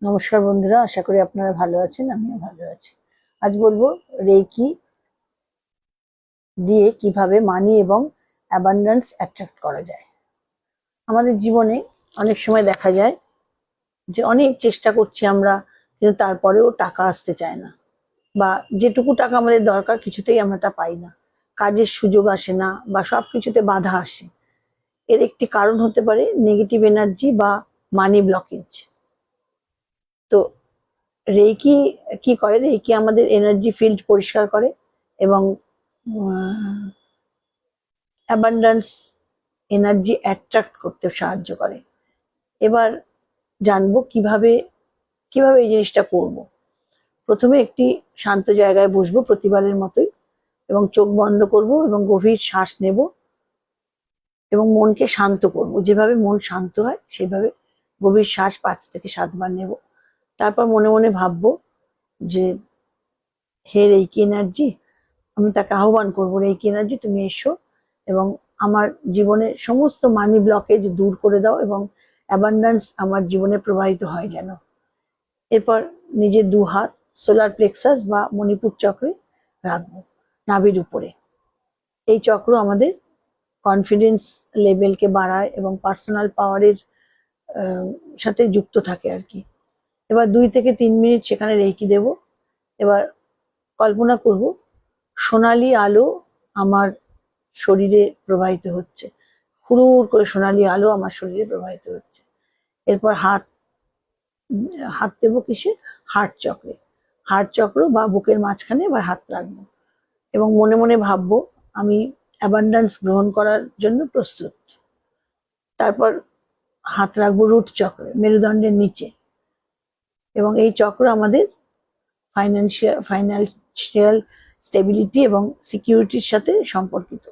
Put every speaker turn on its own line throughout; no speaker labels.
নমস্কার বন্ধুরা, আশা করি আপনারা ভালো আছেন। আমিও ভালো আছি। আজ বলবো রেকি দিয়ে কিভাবে মানি এবং অ্যাবান্ডেন্স অ্যাট্রাক্ট করা যায়। আমাদের জীবনে অনেক সময় দেখা যায় যে অনেক চেষ্টা করছি আমরা, কিন্তু তারপরেও টাকা আসতে চায় না, বা যেটুকু টাকা আমাদের দরকার কিছুতেই আমরা তা পাই না। কাজের সুযোগ আসে না, বা সব কিছুতে বাধা আসে। এর একটি কারণ হতে পারে নেগেটিভ এনার্জি বা মানি ব্লকেজ। তো রেকি কি করে, রেকি আমাদের এনার্জি ফিল্ড পরিষ্কার করে এবং অ্যাবান্ডান্স এনার্জি অ্যাট্রাক্ট করতে সাহায্য করে। এবার জানবো কিভাবে কিভাবে এই জিনিসটা করব। প্রথমে একটি শান্ত জায়গায় বসবো প্রতিবারের মতোই, এবং চোখ বন্ধ করব এবং গভীর শ্বাস নেব এবং মনকে শান্ত করব। যেভাবে মন শান্ত হয় সেভাবে গভীর শ্বাস 5 থেকে 7 বার নেব। তারপর মনে মনে ভাববো যে হে রেকি এনার্জি, আমি তাকে আহ্বান করবো, রেকি এনার্জি তুমি এসো এবং আমার জীবনের সমস্ত মানি ব্লকেজ দূর করে দাও এবং অ্যাবান্ডেন্স আমার জীবনে প্রবাহিত হয় যেন। এরপর নিজের 2 হাত সোলার প্লেক্সাস বা মণিপুর চক্রে রাখবো, নাভির উপরে। এই চক্র আমাদের কনফিডেন্স লেভেলকে বাড়ায় এবং পার্সোনাল পাওয়ারের সাথে যুক্ত থাকে আর কি। এবার 2 থেকে 3 মিনিট সেখানে রেকি দেব। এবার কল্পনা করব সোনালি আলো আমার শরীরে প্রবাহিত হচ্ছে, হুড়ুর করে সোনালি আলো আমার শরীরে প্রবাহিত হচ্ছে। এরপর হাত হাত দেবো কিসে, হার্ট চক্রে। হার্ট চক্র বা বুকের মাঝখানে এবার হাত রাখবো এবং মনে মনে ভাববো আমি অ্যাবান্ডেন্স গ্রহণ করার জন্য প্রস্তুত। তারপর হাত রাখবো রুট চক্রে, মেরুদণ্ডের নিচে, এবং এই চক্র আমাদের ফাইন্যান্সিয়াল স্টেবিলিটি এবং সিকিউরিটির সাথে সম্পর্কিত।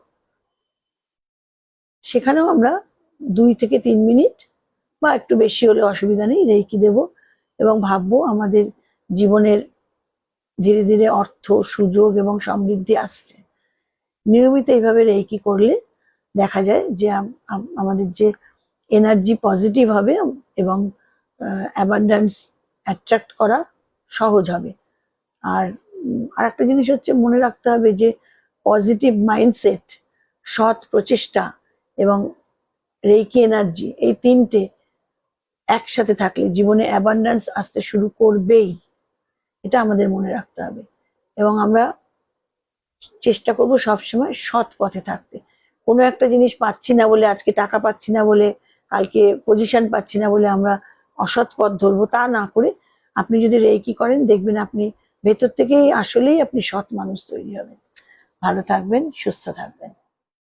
সেখানেও আমরা 2 থেকে 3 মিনিট বা একটু বেশি হলে অসুবিধা নেই রেকি দেব এবং ভাববো আমাদের জীবনের ধীরে ধীরে অর্থ, সুযোগ এবং সমৃদ্ধি আসছে। নিয়মিত এইভাবে রেকি করলে দেখা যায় যে আমাদের যে এনার্জি পজিটিভ হবে এবং অ্যাবান্ডেন্স অ্যাট্রাক্ট করা সহজ হবে। আর আরেকটা জিনিস হচ্ছে, মনে রাখতে হবে যে পজিটিভ মাইন্ডসেট, সৎ প্রচেষ্টা এবং রেকি এনার্জি, এই 3টে একসাথে থাকলে জীবনে অ্যাবান্ডেন্স আসতে শুরু করবেই। এটা আমাদের মনে রাখতে হবে এবং আমরা চেষ্টা করব সবসময় সৎ পথে থাকতে। কোনো একটা জিনিস পাচ্ছি না বলে, আজকে টাকা পাচ্ছি না বলে, কালকে পজিশন পাচ্ছি না বলে আমরা অসৎ পথ ধরবো, তা না করে আপনি যদি রেকি করেন দেখবেন আপনি ভেতর থেকেই আসলেই আপনি সৎ মানুষ তৈরি হবেন। ভালো থাকবেন, সুস্থ থাকবেন।